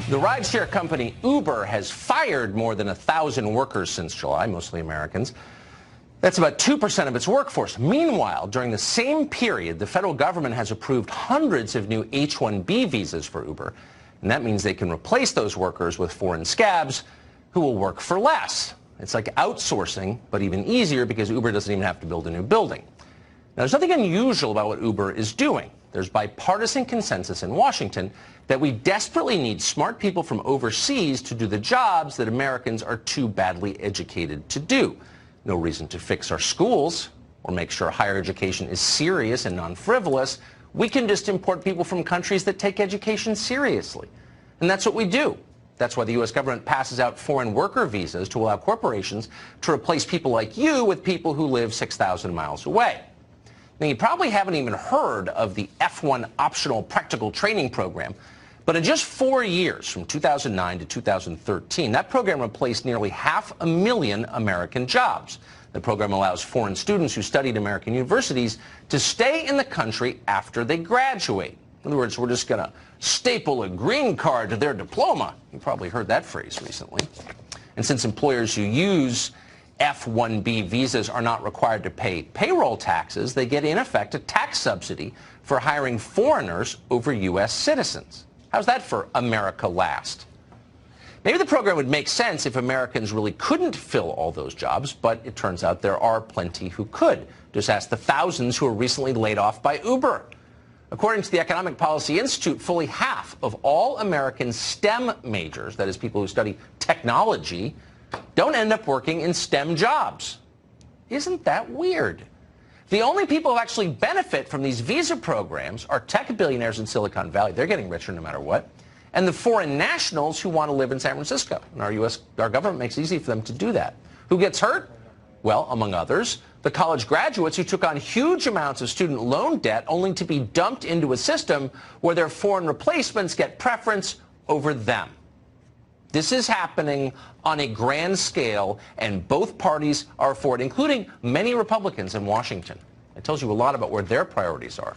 The rideshare company Uber has fired more than 1,000 workers since July, mostly Americans. That's about 2% of its workforce. Meanwhile, during the same period, the federal government has approved hundreds of new H1-B visas for Uber. And that means they can replace those workers with foreign scabs who will work for less. It's like outsourcing, but even easier because Uber doesn't even have to build a new building. Now, there's nothing unusual about what Uber is doing. There's bipartisan consensus in Washington that we desperately need smart people from overseas to do the jobs that Americans are too badly educated to do. No reason to fix our schools or make sure higher education is serious and non-frivolous. We can just import people from countries that take education seriously. And that's what we do. That's why the U.S. government passes out foreign worker visas to allow corporations to replace people like you with people who live 6,000 miles away. Now, you probably haven't even heard of the F1 optional practical training program, but in just 4 years, from 2009 to 2013, that program replaced nearly 500,000 American jobs. The program allows foreign students who studied American universities to stay in the country after they graduate. In other words, we're just going to staple a green card to their diploma. You probably heard that phrase recently. And since employers who use H1-B visas are not required to pay payroll taxes, they get, in effect, a tax subsidy for hiring foreigners over U.S. citizens. How's that for America Last? Maybe the program would make sense if Americans really couldn't fill all those jobs, but it turns out there are plenty who could. Just ask the thousands who were recently laid off by Uber. According to the Economic Policy Institute, fully half of all American STEM majors, that is people who study technology, don't end up working in STEM jobs. Isn't that weird? The only people who actually benefit from these visa programs are tech billionaires in Silicon Valley. They're getting richer no matter what. And the foreign nationals who want to live in San Francisco. And our government makes it easy for them to do that. Who gets hurt? Well, among others, the college graduates who took on huge amounts of student loan debt only to be dumped into a system where their foreign replacements get preference over them. This is happening on a grand scale, and both parties are for it, including many Republicans in Washington. It tells you a lot about where their priorities are.